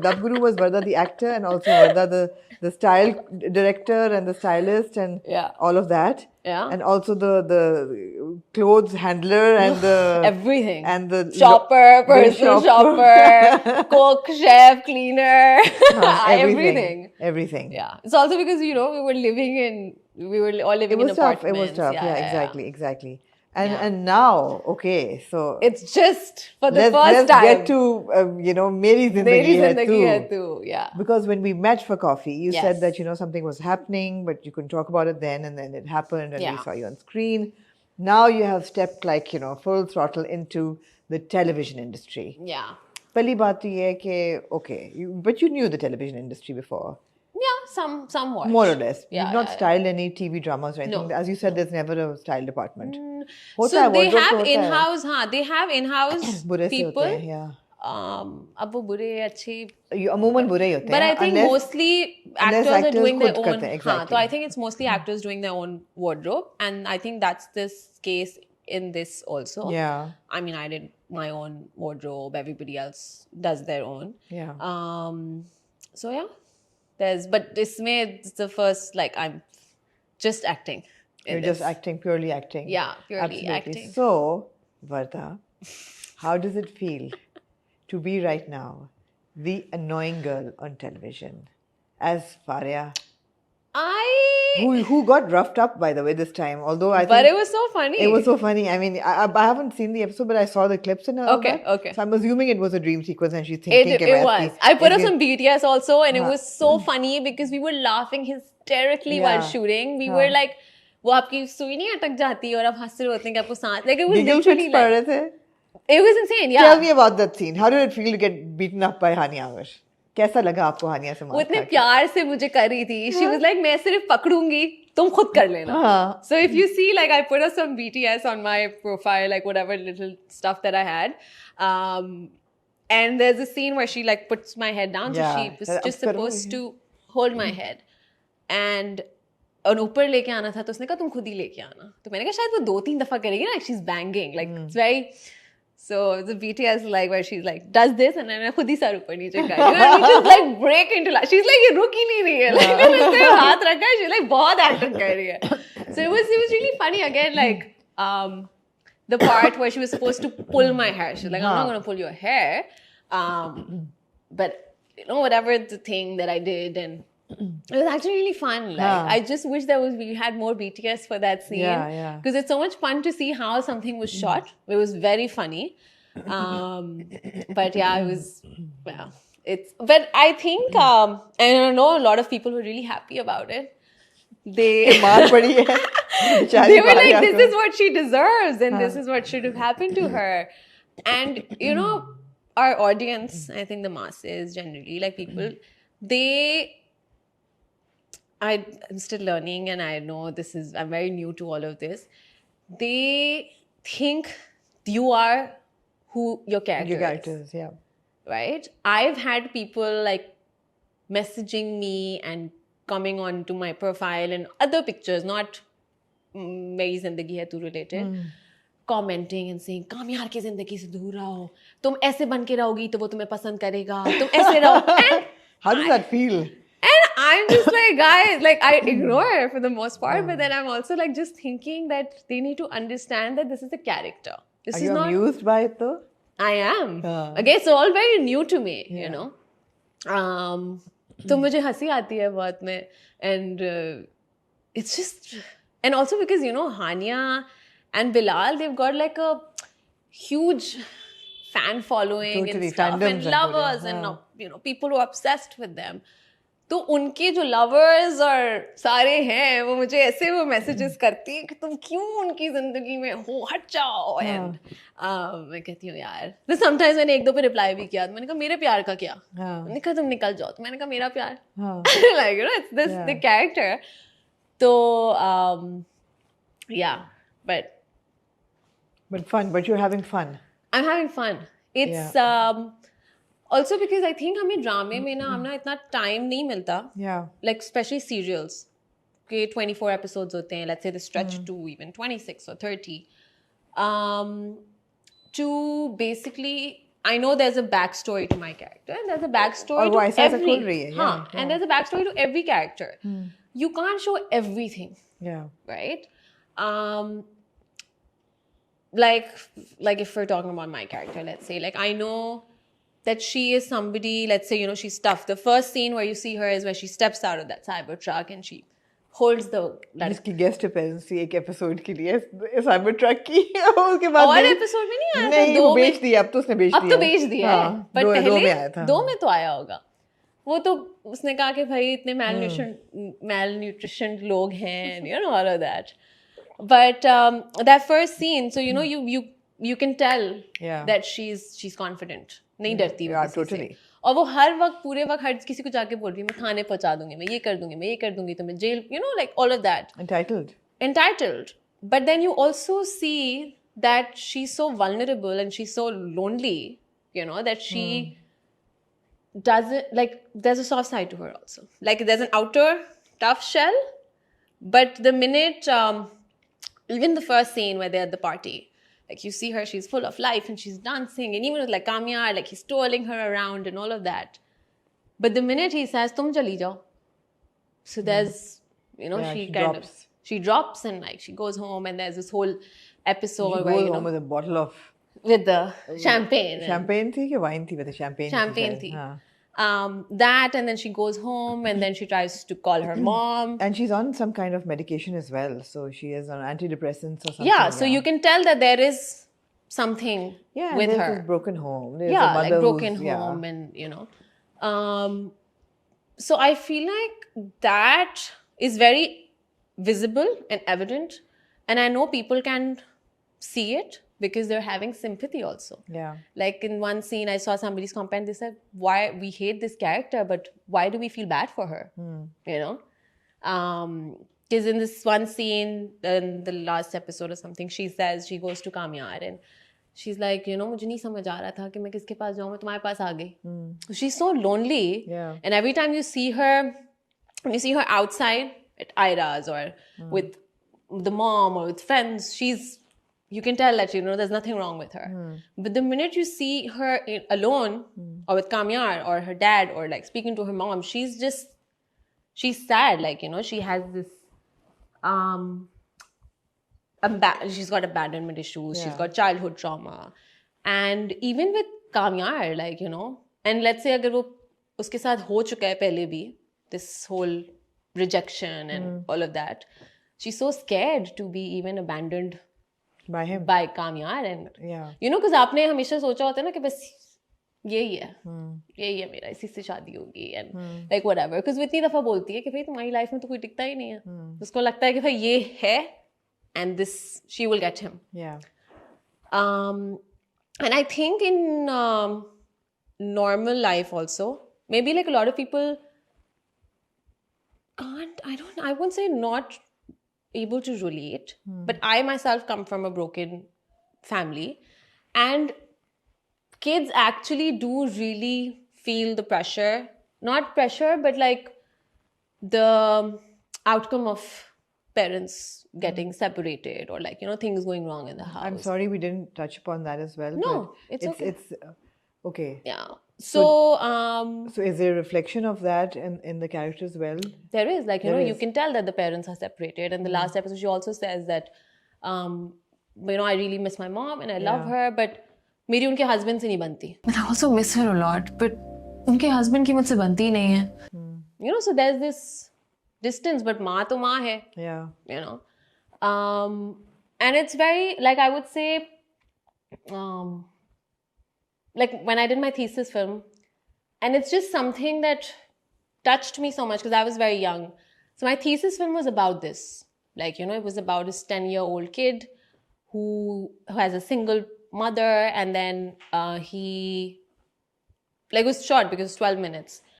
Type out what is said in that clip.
Dub Guru was Varda the actor and also Varda the style director and the stylist and Yeah. all of that. Yeah. And also the clothes handler and the everything. and the shopper, the personal shopper, cook, chef, cleaner, everything. Everything. Yeah. It's also because, we were all living in Tough. apartments. It was tough. Yeah, exactly, Yeah. exactly. And Yeah. and now, okay, so It's just for the let's first time. get to Meri Zindagi Meri Hai Zindagi Hai Tu. Tu. Yeah. Because when we met for coffee, you Yes. said that something was happening, but you couldn't talk about it then, and then it happened, and we Yeah. saw you on screen. Now you have stepped full throttle into the television industry. Yeah. Pehli baat to ye hai कि okay, but you knew the television industry before. Yeah, somewhat. More or less. Yeah, You've not styled any TV dramas or anything. No, As you said, there's never a style department. So they have in-house, they have in-house बुरे से people. होते हैं, yeah. अब वो बुरे अच्छे. अमूमन बुरे ही होते हैं. But I think mostly actors are doing their खुद own. करते हैं, exactly. So I think it's mostly actors doing their own wardrobe, and I think that's this case in this also. Yeah. I mean, I did my own wardrobe. Everybody else does their own. Yeah. So yeah, but it's the first, like, I'm just acting. You're just acting, purely acting. Yeah, purely Absolutely. acting. So, Varda, how does it feel to be right now the annoying girl on television as Faria? Who got roughed up, by the way, this time. Although I think... But it was so funny. It was so funny. I mean, I haven't seen the episode, but I saw the clips in her. Okay. So I'm assuming it was a dream sequence and she's thinking... It was. I put up some BTS also, and it was so funny because we were laughing hysterically while shooting. We were like, वो आपकी सुई नहीं अटक जाती और आप हंस रहे होते हैं कि आपको सांस... Like, it was literally like... It was insane, yeah. Tell me about that scene. How did it feel to get beaten up by Hania Amir? कैसा लगा आपको हानिया से मार? वो इतने प्यार से मुझे कर रही थी. She was like, मैं सिर्फ पकड़ूंगी, तुम खुद कर लेना. So if you see, like, I put up some BTS on my profile, like whatever little stuff that I had. And there's a scene where she like puts my head down. So she was just supposed to hold my head. And ऊपर लेके आना था तो उसने कहा तुम खुद ही लेके आना. तो मैंने कहा शायद वो 2-3 दफा करेगी ना. She's banging. Like, it's very... So the BTS like where she's like does this and then खुद ही सर ऊपर नीचे कर रही है. And we just like break into laugh. She's like ये रुक ही नहीं रही है. Like मैंने उसके हाथ रखा है. She's like बहुत acting कर रही है. So it was really funny again, like the part where she was supposed to pull my hair. She's like, I'm not gonna pull your hair, but whatever the thing that I did, and it was actually really fun. Like I just wish we had more BTS for that scene. Yeah. Because it's so much fun to see how something was shot. It was very funny. But yeah, it was, well, but I think, and I know a lot of people were really happy about it. They were like, this is what she deserves and this is what should have happened to her. And, our audience, I think the masses generally, like people, I'm still learning, and I know I'm very new to all of this. They think you are who your character is. Yeah. Right? I've had people like messaging me and coming on to my profile and other pictures, not Meri Zindagi Hai Tu related, commenting and saying, काम यार की जिंदगी से दूर रहो, तुम ऐसे बन के रहोगी तो वो तुम्हें पसंद करेगा, तुम ऐसे रहो. How does that feel? And I'm just like, guys, like I ignore it for the most part, but then I'm also like just thinking that they need to understand that this is a character. Are you amused by it though? I am. Again, it's all very new to me, you know. तो मुझे हंसी आती है बहुत में, and it's just, and also because Hania and Bilal, they've got like a huge fan following and stuff, and lovers, and people who are obsessed with them. तो उनके जो lovers और सारे हैं वो मुझे ऐसे वो messages करती हैं कि तुम क्यों उनकी जिंदगी में हो, हट जाओ. And मैं कहती हूँ यार, तो sometimes मैंने 1-2 पे reply भी किया. मैंने कहा मेरे प्यार का क्या? मैंने कहा तुम निकल जाओ. तो मैंने कहा मेरा प्यार. Like it's this the character. तो yeah, but fun. But you're having fun. I'm having fun. It's also because I think हमें ड्रामे में ना इतना टाइम नहीं मिलता. Yeah. Like especially serials. के 24 episodes होते हैं. Let's say they stretch to even 26 or 30. To basically I know there's a backstory to my character, and there's a backstory और वो to ऐसा ऐसा every. खोल रही है, हाँ, yeah. and there's a backstory to every character. You can't show everything, Yeah. right? Like if we're talking about my character, let's say, like I know that she is somebody, let's say, you know, she's tough. The first scene where you see her is where she steps out of that cyber truck and she holds the जिसकी guest appearance थी एक episode के लिए cyber truck की उसके बाद और episode में नहीं आया था, नहीं दो वो में बेच दिया अब तो उसने बेच दिया अब तो बेच दिया है, हाँ, पर दो में पहले आया था 2 में तो आया होगा। वो तो उसने कहा कि भाई इतने malnutrition लोग हैं, you know, all of that. But that first scene, so you know, you can tell Yeah. that she's confident, नहीं डरती वो Yeah, किसी से। totally. और वो हर वक्त पूरे वक्त हर किसी को जाके बोल रही है मैं थाने पहुंचा दूंगी, मैं ये कर दूंगी, मैं ये कर दूंगी, तो मैं jail, you know, like all of that. Entitled. But then you also see that she's so vulnerable and she's so lonely, you know, that she doesn't, like, there's a soft side to her also. Like, there's an outer tough shell, but the minute, even the first scene where they're at the party, like, you see her, she's full of life and she's dancing, and even with, like, Kamyar, like, he's twirling her around and all of that. But the minute he says, tum chali jao, so there's, you know, Yeah, she she kind drops. of, she drops and, like, she goes home, and there's this whole episode She where, goes you know, home with a bottle of with the champagne. champagne थी कि wine थी, वैसे champagne थी. हाँ. That, and then she goes home, and then she tries to call her mom. And she's on some kind of medication as well, so she is on antidepressants or something. Yeah, so you can tell that there is something yeah, with there's her. this broken home. There's a Yeah, mother like broken who's, home, and you know. So I feel like that is very visible and evident, and I know people can see it because they're having sympathy also. Yeah. Like in one scene, I saw somebody's comment. They said, "Why we hate this character, but why do we feel bad for her?" You know, because in this one scene, in the last episode or something, she says she goes to Kamyar and she's like, you know, मुझे नहीं समझ आ रहा था कि मैं किसके पास जाऊँ, मैं तुम्हारे पास आ गई. She's so lonely. Yeah. And every time you see her, when you see her outside at Ira's or with the mom or with friends, you can tell that, you know, there's nothing wrong with her. But the minute you see her alone or with Kamyar or her dad or like speaking to her mom, she's sad. Like, you know, she has this, she's got abandonment issues. Yeah. She's got childhood trauma. And even with Kamyar, like, you know, and let's say agar wo uske saath ho chuka hai pehle bhi, this whole rejection and all of that, she's so scared to be even abandoned by him, by Kamyar. And yeah, you know, because आपने हमेशा सोचा होता है ना कि बस यही है मेरा, इसी से शादी होगी and like whatever, because वो इतनी दफा बोलती है कि भाई तुम्हारी लाइफ में तो कोई टिकता ही नहीं है, उसको लगता है कि भाई ये है and this, she will get him. Yeah. And I think in normal life also, maybe like a lot of people can't, I won't say not able to relate, but I myself come from a broken family, and kids actually do really feel the pressure, not pressure, but like the outcome of parents getting separated or like, you know, things going wrong in the house. I'm sorry we didn't touch upon that as well. No, but it's okay. Yeah. So is there a reflection of that in the character as well? There is, like, you know, you can tell that the parents are separated. And the last episode, she also says that, you know, I really miss my mom and I love her, but मेरी उनके husband से नहीं बनती. But I also miss her a lot, but उनके husband की मुझसे बनती ही नहीं है. You know, so there's this distance, but माँ तो माँ है. Yeah. You know, and it's very, like, I would say, like when I did my thesis film, and it's just something that touched me so much because I was very young. So my thesis film was about this. Like, you know, it was about this 10-year-old kid who has a single mother, and then he, like, it was short because it was 12 minutes.